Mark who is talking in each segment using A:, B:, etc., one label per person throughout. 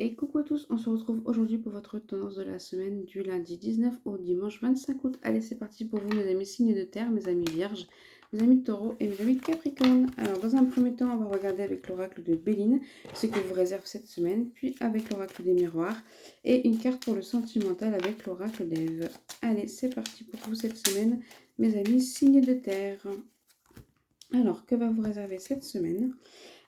A: Et coucou à tous, on se retrouve aujourd'hui pour votre tendance de la semaine du lundi 19 au dimanche 25 août. Allez, c'est parti pour vous mes amis signes de terre, mes amis vierges, mes amis taureaux et mes amis capricorne. Alors dans un premier temps, on va regarder avec l'oracle de Béline ce que vous réserve cette semaine, puis avec l'oracle des miroirs et une carte pour le sentimental avec l'oracle d'Ève. Allez, c'est parti pour vous cette semaine, mes amis signes de terre. Alors, que va vous réserver cette semaine?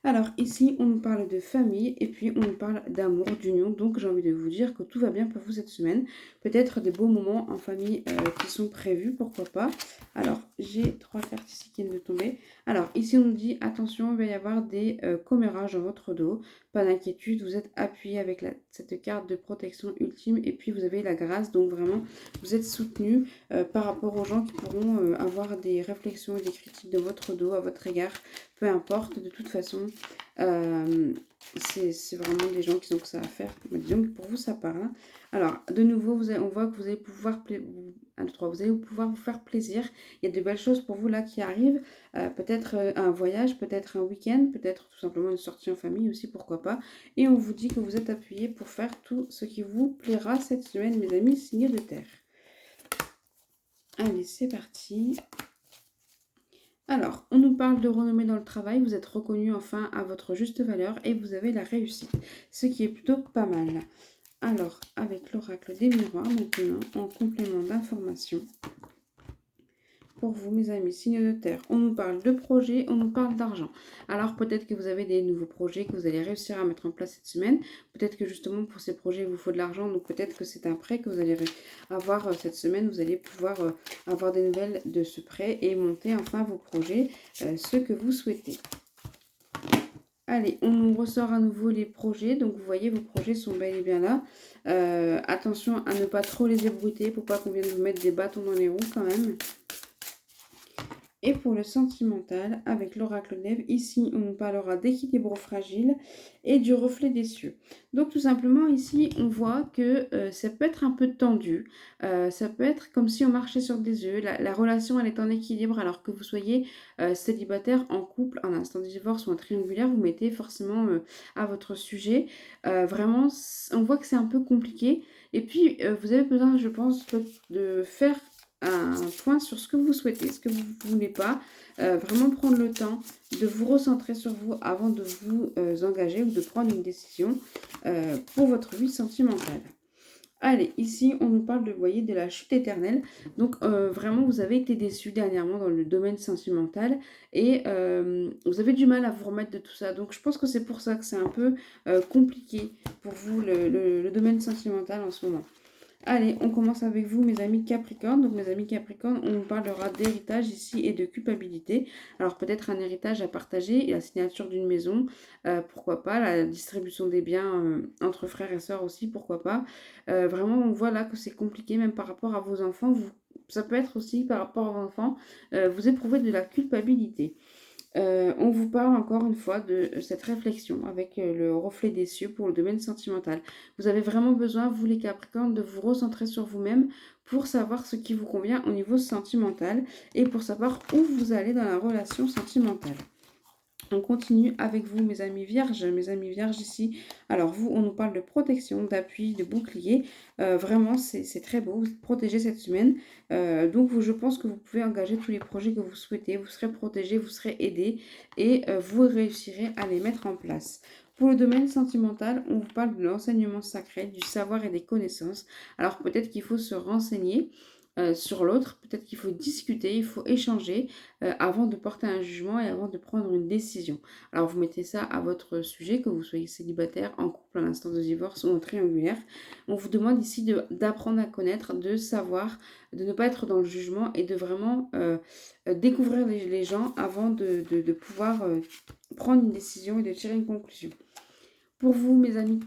A: Alors ici, on nous parle de famille et puis on nous parle d'amour, d'union. Donc j'ai envie de vous dire que tout va bien pour vous cette semaine. Peut-être des beaux moments en famille qui sont prévus, pourquoi pas. Alors j'ai trois cartes ici qui viennent de tomber. Alors ici on nous dit attention, il va y avoir des commérages dans votre dos. Pas d'inquiétude, vous êtes appuyé avec cette carte de protection ultime et puis vous avez la grâce. Donc vraiment, vous êtes soutenu par rapport aux gens qui pourront avoir des réflexions et des critiques de votre dos à votre égard. Peu importe, de toute façon, c'est vraiment des gens qui ont que ça à faire. Mais disons que pour vous, ça parle. Alors, de nouveau, on voit que vous allez pouvoir, vous allez pouvoir vous faire plaisir. Il y a de belles choses pour vous là qui arrivent. Peut-être un voyage, peut-être un week-end, peut-être tout simplement une sortie en famille aussi, pourquoi pas. Et on vous dit que vous êtes appuyé pour faire tout ce qui vous plaira cette semaine, mes amis, signés de terre. Allez, c'est parti. Alors, on nous parle de renommée dans le travail, vous êtes reconnu enfin à votre juste valeur et vous avez la réussite, ce qui est plutôt pas mal. Alors, avec l'oracle des miroirs, maintenant, en complément d'information, pour vous, mes amis, signes de terre, on nous parle de projets, on nous parle d'argent. Alors, peut-être que vous avez des nouveaux projets que vous allez réussir à mettre en place cette semaine. Peut-être que justement, pour ces projets, il vous faut de l'argent. Donc, peut-être que c'est un prêt que vous allez avoir cette semaine. Vous allez pouvoir avoir des nouvelles de ce prêt et monter enfin vos projets, ceux que vous souhaitez. Allez, on nous ressort à nouveau les projets. Donc, vous voyez, vos projets sont bel et bien là. Attention à ne pas trop les ébruiter pour pas qu'on vienne vous mettre des bâtons dans les roues quand même. Et pour le sentimental, avec l'oracle d'Ève, ici, on nous parlera d'équilibre fragile et du reflet des cieux. Donc, tout simplement, ici, on voit que ça peut être un peu tendu. Ça peut être comme si on marchait sur des œufs. La relation, elle est en équilibre, alors que vous soyez célibataire, en couple, en instant de divorce ou en triangulaire, vous mettez forcément à votre sujet. Vraiment, on voit que c'est un peu compliqué. Et puis, vous avez besoin, je pense, de faire un point sur ce que vous souhaitez, ce que vous ne voulez pas. Vraiment prendre le temps de vous recentrer sur vous avant de vous engager ou de prendre une décision pour votre vie sentimentale. Allez, ici, on nous parle, vous voyez, de la chute éternelle. Donc, vraiment, vous avez été déçu dernièrement dans le domaine sentimental et vous avez du mal à vous remettre de tout ça. Donc, je pense que c'est pour ça que c'est un peu compliqué pour vous, le domaine sentimental en ce moment. Allez, on commence avec vous, mes amis Capricorne. Donc, mes amis Capricorne, on nous parlera d'héritage ici et de culpabilité. Alors, peut-être un héritage à partager, la signature d'une maison, pourquoi pas, la distribution des biens entre frères et sœurs aussi, pourquoi pas. Vraiment, on voit là que c'est compliqué, même par rapport à vos enfants. Ça peut être aussi par rapport à vos enfants, vous éprouvez de la culpabilité. On vous parle encore une fois de cette réflexion avec le reflet des cieux pour le domaine sentimental. Vous avez vraiment besoin, vous les Capricornes, de vous recentrer sur vous-même pour savoir ce qui vous convient au niveau sentimental et pour savoir où vous allez dans la relation sentimentale. On continue avec vous, mes amis vierges. Mes amis vierges ici. Alors, vous, on nous parle de protection, d'appui, de bouclier. Vraiment, c'est très beau. Vous êtes protégés cette semaine. Donc, je pense que vous pouvez engager tous les projets que vous souhaitez. Vous serez protégés, vous serez aidés et vous réussirez à les mettre en place. Pour le domaine sentimental, on vous parle de l'enseignement sacré, du savoir et des connaissances. Alors, peut-être qu'il faut se renseigner. Sur l'autre, peut-être qu'il faut discuter, il faut échanger avant de porter un jugement et avant de prendre une décision. Alors vous mettez ça à votre sujet, que vous soyez célibataire, en couple, en instance de divorce ou en triangulaire. On vous demande ici d'apprendre à connaître, de savoir, de ne pas être dans le jugement et de vraiment découvrir les gens avant de pouvoir prendre une décision et de tirer une conclusion. Pour vous, mes amis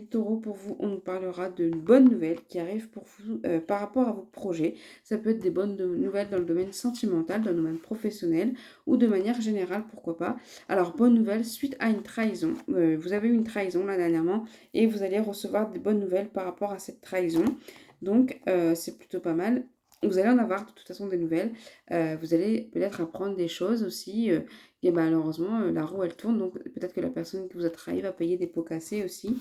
A: taureaux, pour vous, on nous parlera de bonnes nouvelles qui arrivent pour vous par rapport à vos projets. Ça peut être des bonnes nouvelles dans le domaine sentimental, dans le domaine professionnel ou de manière générale, pourquoi pas. Alors, bonne nouvelle suite à une trahison. Vous avez eu une trahison là dernièrement et vous allez recevoir des bonnes nouvelles par rapport à cette trahison. Donc, c'est plutôt pas mal. Vous allez en avoir de toute façon des nouvelles. Vous allez peut-être apprendre des choses aussi et ben malheureusement, la roue elle tourne, donc peut-être que la personne qui vous a trahi va payer des pots cassés aussi,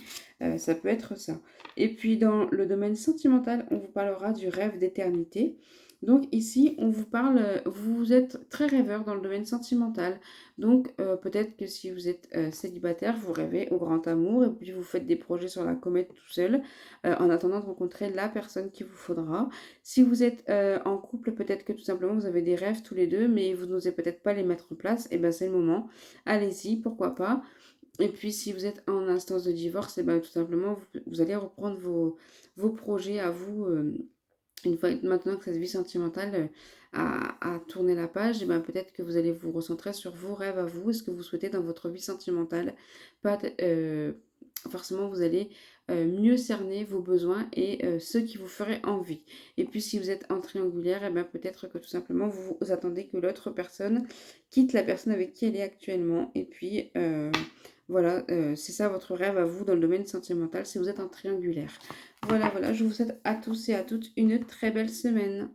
A: ça peut être ça. Et puis dans le domaine sentimental, on vous parlera du rêve d'éternité. Donc ici, on vous parle, vous êtes très rêveur dans le domaine sentimental. Donc peut-être que si vous êtes célibataire, vous rêvez au grand amour et puis vous faites des projets sur la comète tout seul, en attendant de rencontrer la personne qu'il vous faudra. Si vous êtes en couple, peut-être que tout simplement vous avez des rêves tous les deux, mais vous n'osez peut-être pas les mettre en place, et ben c'est le moment. Allez-y, pourquoi pas. Et puis si vous êtes en instance de divorce, et ben tout simplement vous allez reprendre vos projets à vous. Une fois maintenant que cette vie sentimentale a tourné la page, et ben peut-être que vous allez vous recentrer sur vos rêves à vous, et ce que vous souhaitez dans votre vie sentimentale. Pas, forcément, vous allez mieux cerner vos besoins et ceux qui vous feraient envie. Et puis, si vous êtes en triangulaire, et ben peut-être que tout simplement vous attendez que l'autre personne quitte la personne avec qui elle est actuellement. Et puis, voilà, c'est ça votre rêve à vous dans le domaine sentimental si vous êtes en triangulaire. Voilà, voilà, je vous souhaite à tous et à toutes une très belle semaine.